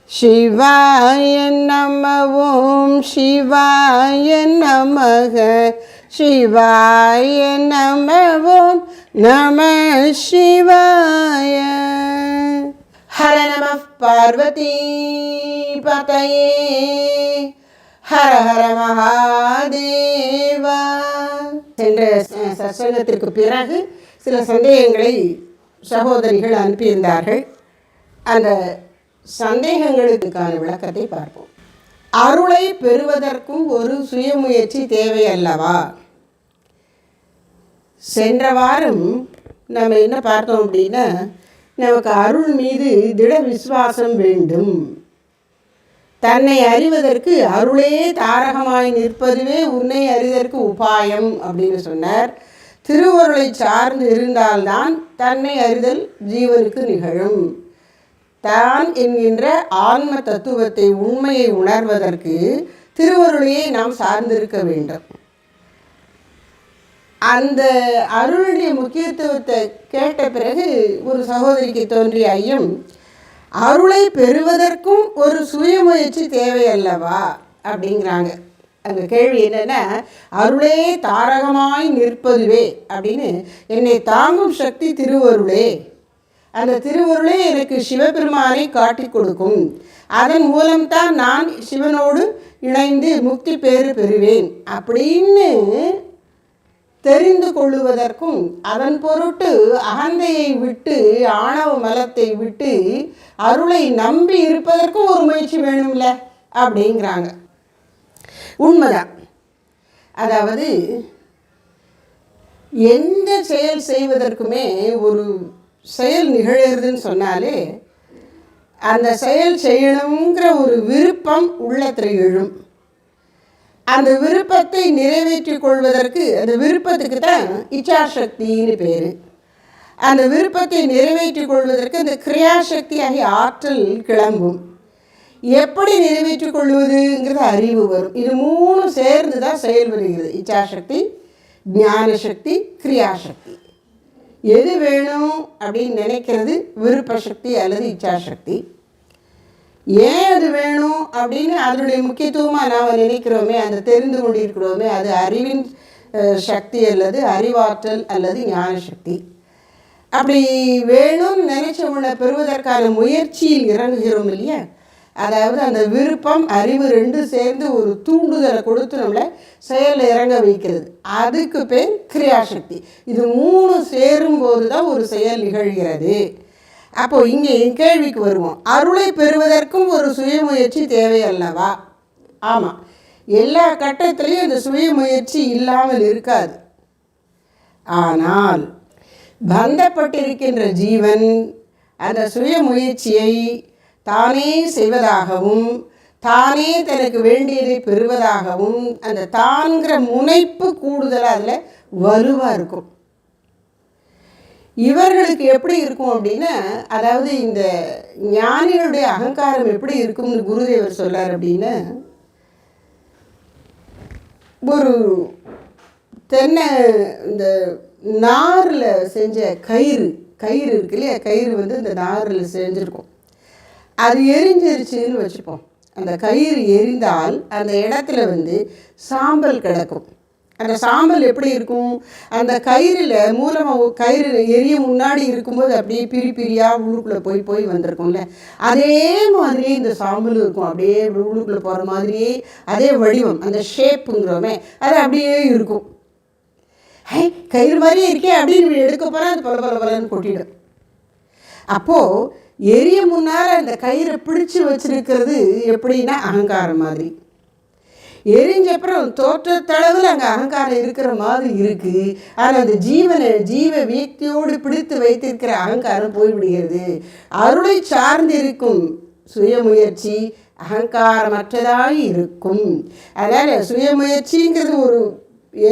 சிவாய நம ஓம் சிவாய நமக சிவாய நம ஓம் நம சிவாய. ஹர நம பார்வதி பதயே ஹர ஹர மகாதேவா. சென்ற சத்சங்கத்திற்கு பிறகு சில சந்தேகங்களை சகோதரிகள் அனுப்பியிருந்தார்கள். அந்த சந்தேகங்களுக்கான விளக்கத்தை பார்ப்போம். அருளை பெறுவதற்கும் ஒரு சுயமுயற்சி தேவை அல்லவா? சென்ற வாரம் நம்ம என்ன பார்த்தோம் அப்படின்னா, நமக்கு அருள் மீது திட விசுவாசம் வேண்டும். தன்னை அறிவதற்கு அருளே தாரகமாய் நிற்பதுவே உன்னை அறிவதற்கு உபாயம் அப்படின்னு சொன்னார். திருவருளை சார்ந்து இருந்தால்தான் தன்னை அறிதல் ஜீவனுக்கு நிகழும். தான் என்கின்ற ஆன்ம தத்துவத்தை உண்மையை உணர்வதற்கு திருவருளையே நாம் சார்ந்திருக்க வேண்டும். அந்த அருளுடைய முக்கியத்துவத்தை கேட்ட பிறகு ஒரு சகோதரிக்கு தோன்றிய ஐயம், அருளை பெறுவதற்கும் ஒரு சுயமுயற்சி தேவை அல்லவா அப்படிங்கிறாங்க. அந்த கேள்வி என்னென்னா, அருளே தாரகமாய் நிற்பதுவே அப்படின்னு, என்னை தாங்கும் சக்தி திருவருளே. அந்த திருவருளே எனக்கு சிவபெருமானை காட்டி கொடுக்கும். அதன் மூலம்தான் நான் சிவனோடு இணைந்து முக்தி பேறு பெறுவேன் அப்படின்னு தெரிந்து கொள்ளுவதற்கும், அதன் பொருட்டு அகந்தையை விட்டு ஆணவ மலத்தை விட்டு அருளை நம்பி இருப்பதற்கும் ஒரு முயற்சி வேணும்ல அப்படிங்கிறாங்க. உண்மைதான். அதாவது எந்த செயல் செய்வதற்குமே ஒரு செயல் நிகழ்கிறதுன்னு சொன்னாலே அந்த செயல் செய்யணுங்கிற ஒரு விருப்பம் உள்ளத்தில் எழும். அந்த விருப்பத்தை நிறைவேற்றி கொள்வதற்கு, அந்த விருப்பத்துக்கு தான் இச்சாசக்தின்னு பேர். அந்த விருப்பத்தை நிறைவேற்றி கொள்வதற்கு அந்த கிரியாசக்தி ஆகிய ஆற்றல் கிளம்பும். எப்படி நிறைவேற்றி கொள்வதுங்கிறது அறிவு வரும். இது மூணும் சேர்ந்து தான் செயல் வருகிறது. இச்சாசக்தி, ஞானசக்தி, கிரியாசக்தி. எது வேணும் அப்படின்னு நினைக்கிறது விருப்பசக்தி அல்லது இச்சாசக்தி. ஏன் அது வேணும் அப்படின்னு அதனுடைய முக்கியத்துவமாக நாம் நினைக்கிறோமே, அந்த தெரிந்து கொண்டிருக்கிறோமே, அது அறிவின் சக்தி அல்லது அறிவாற்றல் அல்லது ஞானசக்தி. அப்படி வேணும்னு நினைச்ச உன்னை பெறுவதற்கான முயற்சியில் இறங்குகிறோம் இல்லையா? அதாவது அந்த விருப்பம் அறிவு ரெண்டும் சேர்ந்து ஒரு தூண்டுதலை கொடுத்து நம்மளை செயலில் இறங்க வைக்கிறது. அதுக்கு பேர் கிரியாசக்தி. இது மூணு சேரும்போது தான் ஒரு செயல் நிகழ்கிறது. அப்போது இங்கே என் கேள்விக்கு வருவோம். அருளை பெறுவதற்கும் ஒரு சுயமுயற்சி தேவை அல்லவா? ஆமாம், எல்லா கட்டத்திலையும் இந்த சுயமுயற்சி இல்லாமல் இருக்காது. ஆனால் பந்தப்பட்டிருக்கின்ற ஜீவன் அந்த சுயமுயற்சியை தானே செய்வதாகவும் தானே தனக்கு வேண்டியதை பெறுவதாகவும் அந்த தான்கிற முனைப்பு கூடுதலாக அதில் வலுவாக இருக்கும். இவர்களுக்கு எப்படி இருக்கும் அப்படின்னா, அதாவது இந்த ஞானிகளுடைய அகங்காரம் எப்படி இருக்கும்னு குருதேவர் சொல்றார் அப்படின்னா, ஒரு தென்னை இந்த நாரில் செஞ்ச கயிறு இருக்கு இல்லையா? கயிறு வந்து இந்த நாரில் செஞ்சுருக்கும். அது எரிஞ்சிருச்சுன்னு வச்சுப்போம். அந்த கயிறு எரிந்தால் அந்த இடத்துல வந்து சாம்பல் கிடக்கும். அந்த சாம்பல் எப்படி இருக்கும்? அந்த கயிறில் மூலமாக கயிறு எரிய முன்னாடி இருக்கும்போது அப்படியே பிரியாக உள்ளுக்குள்ளே போய் வந்திருக்கும்ல, அதே மாதிரியே இந்த சாம்பல் இருக்கும். அப்படியே உள்ளுக்குள்ளே போகிற மாதிரியே அதே வடிவம், அந்த ஷேப்புங்கிறோமே, அது அப்படியே இருக்கும். கயிறு மாதிரியே இருக்கே அப்படின்னு எடுக்க போனால் அது பலன்னு கொட்டிடும். அப்போது எரிய முன்னால் அந்த கயிறை பிடிச்சி வச்சிருக்கிறது எப்படின்னா அகங்காரம் மாதிரி. எரிஞ்சப்புறம் தோற்றத்தளவில் அங்கே அகங்காரம் இருக்கிற மாதிரி இருக்குது. ஆனால் அந்த ஜீவ வியக்தியோடு பிடித்து வைத்திருக்கிற அகங்காரம் போய்விடுகிறது. அருளை சார்ந்து இருக்கும் சுயமுயற்சி அகங்காரமற்றதாக இருக்கும். அதனால் சுயமுயற்சிங்கிறது ஒரு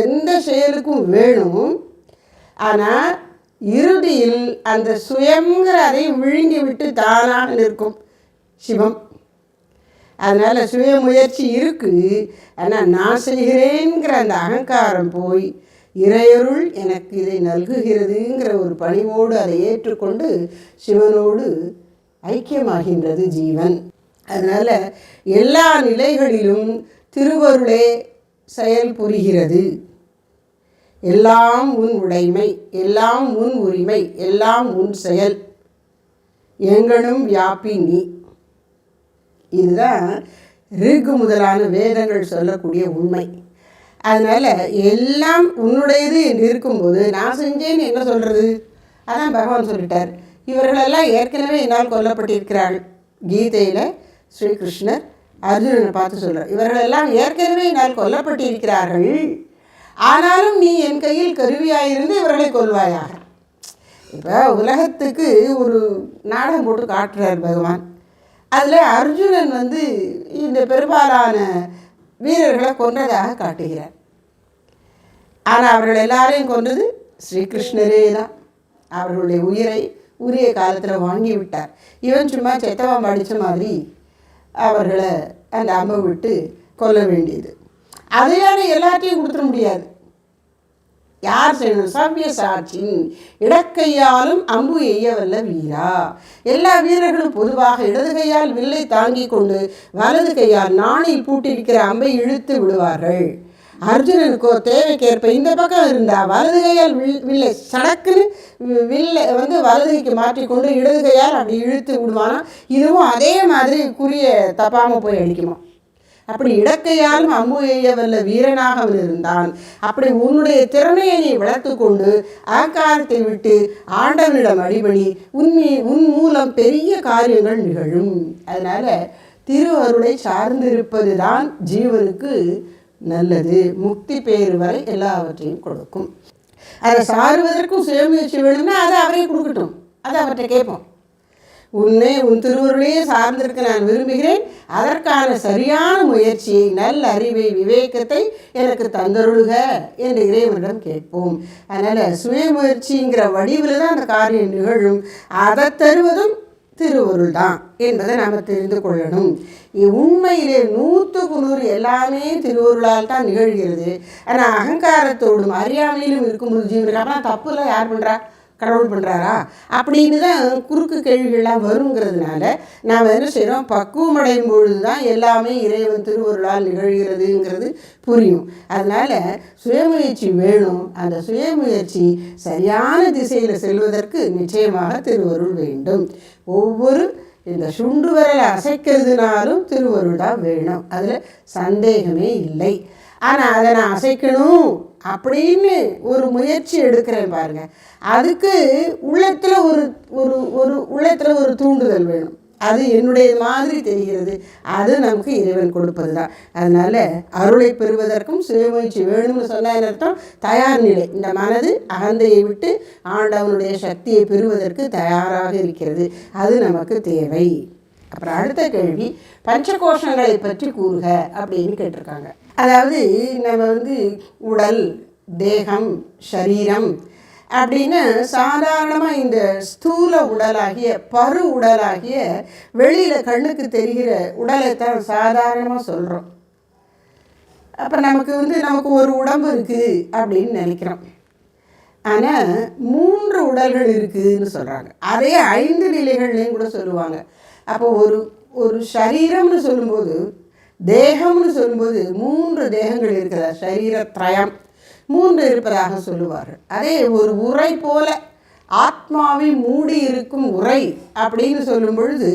எந்த செயலுக்கும் வேணும். ஆனால் இறுதியில் அந்த சுயங்கிற அதை விழுங்கி விட்டு தானாக நிற்கும் சிவம். அதனால் சுயமுயற்சி இருக்குது. ஆனால் நான் செய்கிறேங்கிற அந்த அகங்காரம் போய் இறையருள் எனக்கு இதை நல்குகிறதுங்கிற ஒரு பணிவோடு அதை ஏற்றுக்கொண்டு சிவனோடு ஐக்கியமாகின்றது ஜீவன். அதனால் எல்லா நிலைகளிலும் திருவருளே செயல் புரிகிறது. எல்லாம் உன் உடைமை, எல்லாம் உன் உரிமை, எல்லாம் உன் செயல், எங்கனும் வியாபி நீ. இதுதான் ரிக்கு முதலான வேதங்கள் சொல்லக்கூடிய உண்மை. அதனால் எல்லாம் உன்னுடையது என்று இருக்கும்போது நான் செஞ்சேன்னு என்ன சொல்கிறது? அதான் பகவான் சொல்லிட்டார், இவர்களெல்லாம் ஏற்கனவே என்னால் கொல்லப்பட்டிருக்கிறார்கள். கீதையில் ஸ்ரீகிருஷ்ணர் அர்ஜுனனை பார்த்து சொல்கிறார், இவர்களெல்லாம் ஏற்கனவே என்னால் கொல்லப்பட்டிருக்கிறார்கள், ஆனாலும் நீ என் கையில் கருவியாயிருந்து இவர்களை கொல்வாயாக. இப்போ உலகத்துக்கு ஒரு நாடகம் போட்டு காட்டுறார் பகவான். அதில் அர்ஜுனன் இந்த பெரும்பாலான வீரர்களை கொன்றதாக காட்டுகிறார். ஆனால் அவர்கள் எல்லாரையும் கொன்றது ஸ்ரீகிருஷ்ணரே தான். அவர்களுடைய உயிரை உரிய காலத்தில் வாங்கி விட்டார். இவன் சும்மா செத்தவன் படித்த மாதிரி அவர்களை அந்த அம்பை விட்டு கொல்ல வேண்டியது. அதையான எல்லாத்தையும் கொடுத்துட முடியாது. யார் செய்யணும்? சவ்ய சாட்சின் இடக்கையாலும் அம்பு எய்யவல்ல வீரா. எல்லா வீரர்களும் பொதுவாக இடது கையால் வில்லை தாங்கி கொண்டு வலது கையால் நாணில் பூட்டியிருக்கிற அம்பை இழுத்து விடுவார்கள். அர்ஜுனனுக்கோ தேவைக்கேற்ப இந்த பக்கம் இருந்தால் வலது கையால் வில்லை சடக்குன்னு வில்லை வலது கைக்கு மாற்றிக்கொண்டு இடது கையால் அப்படி இழுத்து விடுவானா. இதுவும் அதே மாதிரி குறிய தப்பாமல் போய் அடிக்குமா. அப்படி இடக்கையாலும் அம்பு எய்யவல்ல வீரனாக அவன் இருந்தான். அப்படி உன்னுடைய திறமையை நீ வளர்த்து கொண்டு ஆங்காரத்தை விட்டு ஆண்டவனிடம் அடிபடி உன் மூலம் பெரிய காரியங்கள் நிகழும். அதனால் திருவருளை சார்ந்திருப்பது தான் ஜீவனுக்கு நல்லது. முக்தி பேறு வரை எல்லாவற்றையும் கொடுக்கும். அதை சாருவதற்கும் சுயமுயற்சி வேணும்னா அதை அவரே கொடுக்கட்டும், அதை அவர்கிட்ட கேட்போம். உன்னை உன் திருவருளையே சார்ந்திருக்க நான் விரும்புகிறேன், அதற்கான சரியான முயற்சியை, நல்ல அறிவை, விவேகத்தை எனக்கு தந்தருளுக என்று இறைவனிடம் கேட்போம். அதனால் சுயமுயற்சிங்கிற வடிவில் தான் அந்த காரியம் நிகழும். அதை தருவதும் திருவருள் தான் என்பதை நாம் தெரிந்து கொள்ளணும். உண்மையிலே 100க்கு 100 எல்லாமே திருவருளால் தான் நிகழ்கிறது. ஆனால் அகங்காரத்தோடும் அறியாமையிலும் இருக்கும்போது ஜீவனுக்கு அப்புறம் தப்புலாம் யார் பண்ணுறா? கடவுள் பண்ணுறாரா? அப்படின்னு தான் குறுக்கு கேள்விகள்லாம் வருங்கிறதுனால நாம் என்ன செய்கிறோம்? பக்குவம் அடையும் பொழுது தான் எல்லாமே இறைவன் திருவருளால் நிகழ்கிறதுங்கிறது புரியும். அதனால் சுயமுயற்சி வேணும். அந்த சுயமுயற்சி சரியான திசையில் செல்வதற்கு நிச்சயமாக திருவருள் வேண்டும். ஒவ்வொரு இந்த சுண்டு விரலை அசைக்கிறதுனாலும் திருவருள் தான் வேணும், அதில் சந்தேகமே இல்லை. ஆனால் அதை நான் அசைக்கணும் அப்படின்னு ஒரு முயற்சி எடுக்கிறேன் பாருங்கள், அதுக்கு உள்ளத்தில் உள்ளத்தில் ஒரு தூண்டுதல் வேணும். அது என்னுடைய மாதிரி தெரிகிறது, அது நமக்கு இறைவன் கொடுப்பது தான். அதனால் அருளை பெறுவதற்கும் சுயமுயற்சி வேணும்னு சொன்ன அர்த்தம் தயார் நிலை. இந்த மனது அகந்தையை விட்டு ஆண்டவனுடைய சக்தியை பெறுவதற்கு தயாராக இருக்கிறது, அது நமக்கு தேவை. அப்புறம் அடுத்த கேள்வி, பஞ்சகோஷங்களை பற்றி கூறுக அப்படின்னு கேட்டிருக்காங்க. அதாவது நம்ம உடல், தேகம், சரீரம் அப்படின்னு சாதாரணமாக இந்த ஸ்தூல உடலாகிய பரு உடலாகிய வெளியில் கண்ணுக்கு தெரிகிற உடலைத்தான் சாதாரணமாக சொல்கிறோம். அப்போ நமக்கு ஒரு உடம்பு இருக்குது அப்படின்னு நினைக்கிறோம். ஆனால் 3 உடல்கள் இருக்குதுன்னு சொல்கிறாங்க. அதே 5 நிலைகள்லையும் கூட சொல்லுவாங்க. அப்போ ஒரு சரீரம்னு சொல்லும்போது, தேகம்னு சொல்லும்போது 3 தேகங்கள் இருக்கிறதா, சரீரத்ரயம் 3 இருப்பதாக சொல்லுவார்கள். அதே ஒரு உரை போல ஆத்மாவை மூடி இருக்கும் உரை அப்படின்னு சொல்லும் பொழுது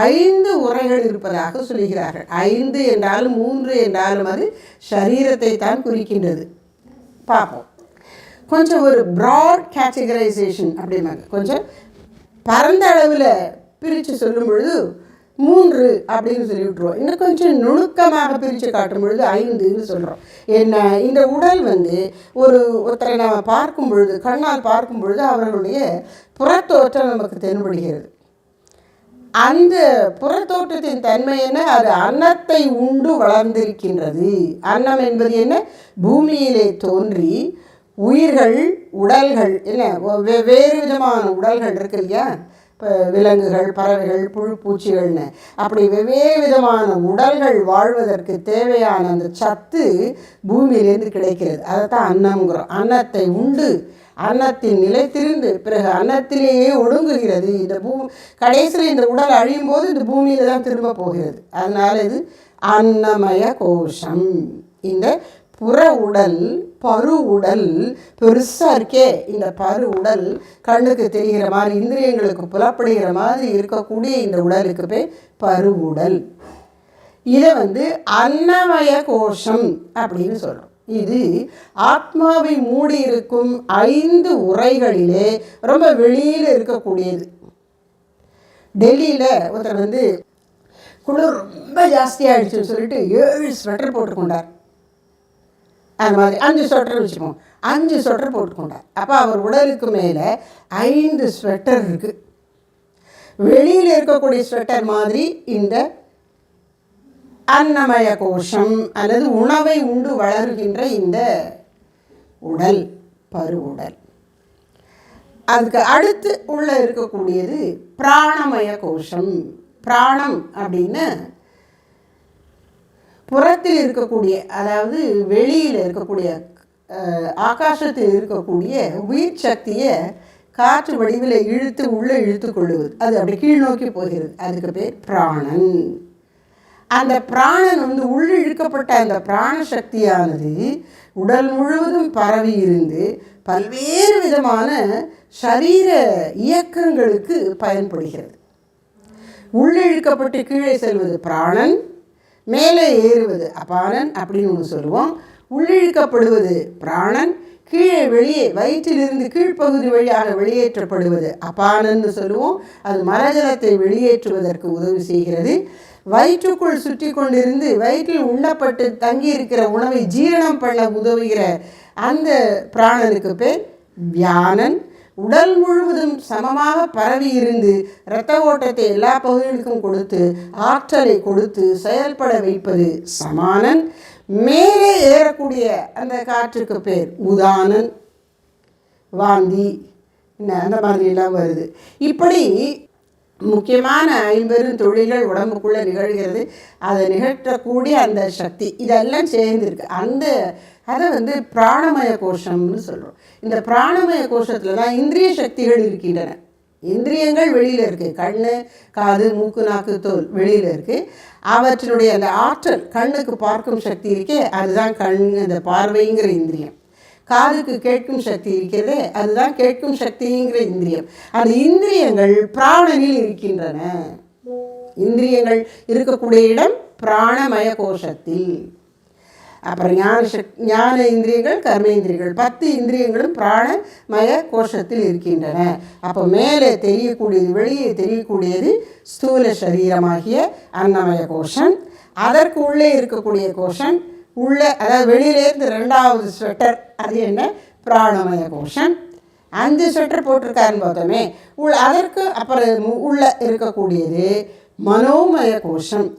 5 உரைகள் இருப்பதாக சொல்லுகிறார்கள். 5 என்றாலும் 3 என்றாலும் அது சரீரத்தை தான் குறிக்கின்றது. பார்ப்போம். கொஞ்சம் ஒரு ப்ராட் கேட்டகரைசேஷன் அப்படின்னாங்க, கொஞ்சம் பரந்த அளவில் பிரித்து சொல்லும் பொழுது 3 அப்படின்னு சொல்லி விட்டுருவோம். இன்னும் கொஞ்சம் நுணுக்கமாக பிரித்து காட்டும் பொழுது 5ன்னு சொல்கிறோம். என்ன, இந்த உடல் ஒருத்தரை நம்ம பார்க்கும் பொழுது, கண்ணால் பார்க்கும் பொழுது அவர்களுடைய புறத்தோற்றம் நமக்கு தென்படுகிறது. அந்த புறத்தோற்றத்தின் தன்மை என்ன? அது அன்னத்தை உண்டு வளர்ந்திருக்கின்றது. அன்னம் என்பது என்ன? பூமியிலே தோன்றி உயிர்கள், உடல்கள் என்ன வேறு விதமான உடல்கள் இருக்கு இல்லையா? இப்போ விலங்குகள், பறவைகள், புழு பூச்சிகள்னு அப்படி வெவ்வேறு விதமான உடல்கள் வாழ்வதற்கு தேவையான அந்த சத்து பூமியிலேருந்து கிடைக்கிறது. அதை தான் அன்னம்ங்கிறோம். அன்னத்தை உண்டு அன்னத்தின் நிலைத்திருந்து பிறகு அன்னத்திலேயே ஒடுங்குகிறது. இந்த கடைசியில் இந்த உடல் அழியும் போது இந்த பூமியில் தான் திரும்ப போகிறது. அதனால் இது அன்னமய கோஷம். இந்த புற உடல் பரு உடல் பெருசாக இருக்கே, இந்த பரு உடல் கண்ணுக்கு தெரிகிற மாதிரி இந்திரியங்களுக்கு புலப்படுகிற மாதிரி இருக்கக்கூடிய இந்த உடலுக்கு பேர் பரு உடல். இதை அன்னமய கோஷம் அப்படின்னு சொல்கிறோம். இது ஆத்மாவை மூடி இருக்கும் 5 உரைகளிலே ரொம்ப வெளியில் இருக்கக்கூடியது. டெல்லியில் ஒருத்தர் குளிர் ரொம்ப ஜாஸ்தியாகிடுச்சுன்னு சொல்லிட்டு 7 ஸ்வெட்டர் போட்டுக்கொண்டார். அந்த மாதிரி 5 ஸ்வெட்டர் வச்சுப்போம், 5 ஸ்வெட்டர் போட்டுக்கொண்டார். அப்போ அவர் உடலுக்கு மேலே 5 ஸ்வெட்டர் இருக்குது. வெளியில் இருக்கக்கூடிய ஸ்வெட்டர் மாதிரி இந்த அன்னமய கோஷம் அல்லது உணவை உண்டு வளருகின்ற இந்த உடல் பரு உடல். அதுக்கு அடுத்து உள்ள இருக்கக்கூடியது பிராணமய கோஷம். பிராணம் அப்படின்னு புறத்தில் இருக்கக்கூடிய, அதாவது வெளியில் இருக்கக்கூடிய ஆகாசத்தில் இருக்கக்கூடிய உயிர் சக்தியை காற்று வடிவில் இழுத்து உள்ளே இழுத்து கொள்ளுவது. அது அப்படி கீழ் நோக்கி போகிறது. அதுக்கு பேர் பிராணன். அந்த பிராணன் உள்ளே இழுக்கப்பட்ட அந்த பிராண சக்தியானது உடல் முழுவதும் பரவி இருந்து பல்வேறு விதமான சரீர இயக்கங்களுக்கு பயன்படுகிறது. உள்ளே இழுக்கப்பட்டு கீழே செல்வது பிராணன், மேலே ஏறுவது அபானன் அப்படின்னு ஒன்று சொல்லுவோம். உள்ளிழுக்கப்படுவது பிராணன், கீழே வெளியே வயிற்றிலிருந்து கீழ்ப்பகுதி வழியாக வெளியேற்றப்படுவது அபானன்னு சொல்லுவோம். அது மலஜலத்தை வெளியேற்றுவதற்கு உதவி செய்கிறது. வயிற்றுக்குள் சுற்றி கொண்டிருந்து வயிற்றில் உண்ணப்பட்டு தங்கியிருக்கிற உணவை ஜீரணம் பண்ண உதவுகிற அந்த பிராணனுக்கு பேர் வியானன். உடல் முழுவதும் சமமாக பரவி இருந்து இரத்த ஓட்டத்தை எல்லா பகுதிகளுக்கும் கொடுத்து ஆற்றலை கொடுத்து செயல்பட வைப்பது சமானன். மேலே ஏறக்கூடிய அந்த காற்றுக்கு பேர் உதானன். வாந்தி அந்த மாதிரிலாம் வருது. இப்படி முக்கியமான 50 தொழில்கள் உடம்புக்குள்ளே நிகழ்கிறது. அதை நிகழ்த்தக்கூடிய அந்த சக்தி இதெல்லாம் சேர்ந்துருக்கு. அதை பிராணமய கோஷம்னு சொல்கிறோம். இந்த பிராணமய கோஷத்தில் தான் இந்திரிய சக்திகள் இருக்கின்றன. இந்திரியங்கள் வெளியில் இருக்குது. கண், காது, மூக்கு, நாக்கு, தோல் வெளியில் இருக்குது. அவற்றினுடைய அந்த ஆற்றல், கண்ணுக்கு பார்க்கும் சக்தி இருக்கே அதுதான் கண், அந்த பார்வைங்கிற இந்திரியம். காதுக்கு கேட்கும் சக்தி இருக்கிறதே அதுதான் கேட்கும் சக்திங்கிற இந்திரியம். அந்த இந்திரியங்கள் பிராணனில் இருக்கின்றன. இந்திரியங்கள் இருக்கக்கூடிய இடம் பிராணமய கோஷத்தில். அப்புறம் ஞான இந்திரியங்கள், கர்மேந்திரியங்கள் 10 இந்திரியங்களும் பிராணமய கோஷத்தில் இருக்கின்றன. அப்போ மேலே தெரியக்கூடியது, வெளியே தெரியக்கூடியது ஸ்தூல சரீரமாகிய அன்னமய கோஷம். அதற்கு உள்ளே இருக்கக்கூடிய கோஷம் உள்ளே, அதாவது வெளியிலேருந்து 2வது ஸ்வெட்டர், அது என்ன? பிராணமய கோஷம். 5 ஸ்வெட்டர் போட்டிருக்காருன்னு பார்த்தோமே. அதற்கு அப்புறம் உள்ளே இருக்கக்கூடியது மனோமய கோஷம்.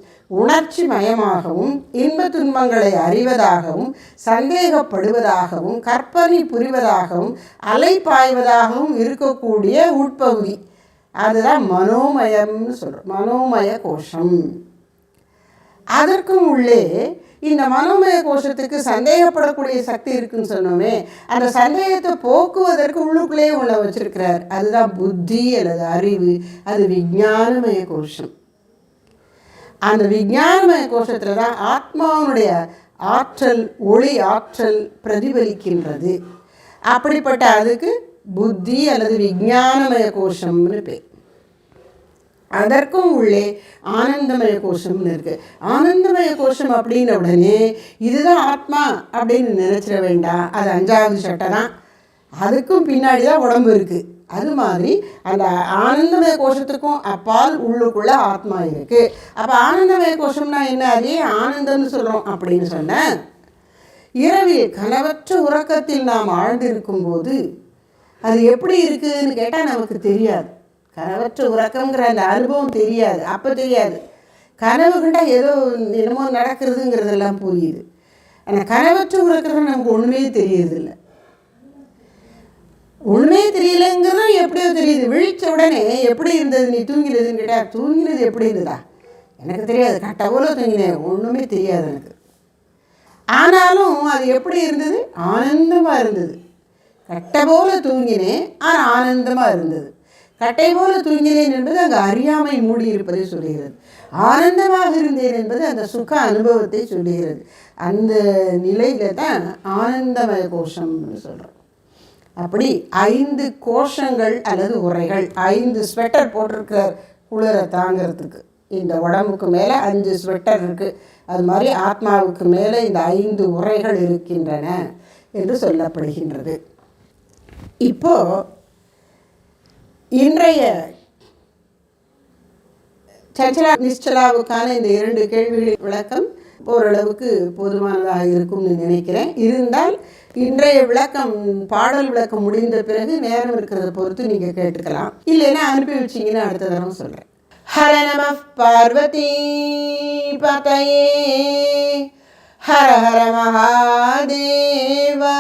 உணர்ச்சி மயமாகவும் இன்ப துன்பங்களை அறிவதாகவும் சந்தேகப்படுவதாகவும் கற்பனை புரிவதாகவும் அலைப்பாய்வதாகவும் இருக்கக்கூடிய உட்பகுதி, அதுதான் மனோமயம்னு சொல்கிறோம். மனோமய கோஷம். அதற்கும் உள்ளே இந்த மனோமய கோஷத்துக்கு சந்தேகப்படக்கூடிய சக்தி இருக்குன்னு சொன்னோமே, அந்த சந்தேகத்தை போக்குவதற்கு உள்ளுக்குள்ளே உள்ள வச்சிருக்கிறார். அதுதான் புத்தி அல்லது அறிவு. அது விஞ்ஞானமய கோஷம். அந்த விஞ்ஞானமய கோஷத்தில் தான் ஆத்மாவுடைய ஆற்றல், ஒளி ஆற்றல் பிரதிபலிக்கின்றது. அப்படிப்பட்ட அதுக்கு புத்தி அல்லது விஞ்ஞானமய கோஷம்னு பேர். அதற்கும் உள்ளே ஆனந்தமய கோஷம்னு இருக்குது. ஆனந்தமய கோஷம் அப்படின்ன உடனே இதுதான் ஆத்மா அப்படின்னு நினச்சிட வேண்டாம். அது 5வது சட்டை தான். அதுக்கும் பின்னாடி தான் உடம்பு இருக்குது. அது மாதிரி அந்த ஆனந்தமய கோஷத்துக்கும் அப்பால் உள்ளுக்குள்ளே ஆத்மா இருக்குது. அப்போ ஆனந்தமய கோஷம்னா என்ன? அதே ஆனந்தம்னு சொல்கிறோம் அப்படின்னு சொன்னேன். இரவில் கனவற்ற உறக்கத்தில் நாம் ஆழ்ந்திருக்கும்போது அது எப்படி இருக்குதுன்னு கேட்டால் நமக்கு தெரியாது. கனவற்ற உறக்கங்கிற அந்த அனுபவம் தெரியாது. அப்போ தெரியாது. கனவு கண்டால் ஏதோ என்னமோ நடக்கிறதுங்கிறதெல்லாம் புரியுது. ஆனால் கனவற்ற உறக்கிறது நமக்கு ஒன்றுமே தெரியறதில்லை. ஒன்றுமே தெரியலைங்கிறதும் எப்படியோ தெரியுது. விழித்த உடனே எப்படி இருந்தது, நீ தூங்கினதுன்னு கேட்டால் தூங்கினது எப்படி இருந்ததா எனக்கு தெரியாது. கட்டவளோ தூங்கினேன், ஒன்றுமே தெரியாது எனக்கு. ஆனாலும் அது எப்படி இருந்தது? ஆனந்தமாக இருந்தது. கட்டை போல தூங்கினேன், ஆனால் ஆனந்தமாக இருந்தது. கட்டை போல தூங்கினேன் என்பது அங்கே அறியாமை மூடி இருப்பதை சொல்லுகிறது. ஆனந்தமாக இருந்தேன் என்பது அந்த சுக அனுபவத்தை சொல்லுகிறது. அந்த நிலையில தான் ஆனந்தமய கோஷம்னு சொல்கிறோம். அப்படி 5 கோஷங்கள் அல்லது உரைகள், 5 ஸ்வெட்டர் போட்டிருக்க குளிரை தாங்கிறதுக்கு. இந்த உடம்புக்கு மேலே 5 ஸ்வெட்டர் இருக்குது. அது மாதிரி ஆத்மாவுக்கு மேலே இந்த 5 உரைகள் இருக்கின்றன என்று சொல்லப்படுகின்றது. இப்போது இன்றைய சஞ்சலா நிச்சலாவுக்கான இந்த 2 கேள்விகளின் விளக்கம் ஓரளவுக்கு போதுமானதாக இருக்கும்னு நினைக்கிறேன். இருந்தால் இன்றைய விளக்கம், பாடல் விளக்கம் முடிந்த பிறகு நேரம் இருக்கிறத பொறுத்து நீங்கள் கேட்டுக்கலாம். இல்லைன்னா அனுப்பி வச்சிங்கன்னா அடுத்த தடவை சொல்கிறேன். ஹர நம பார்வதி பதயே ஹர ஹர மகாதேவா.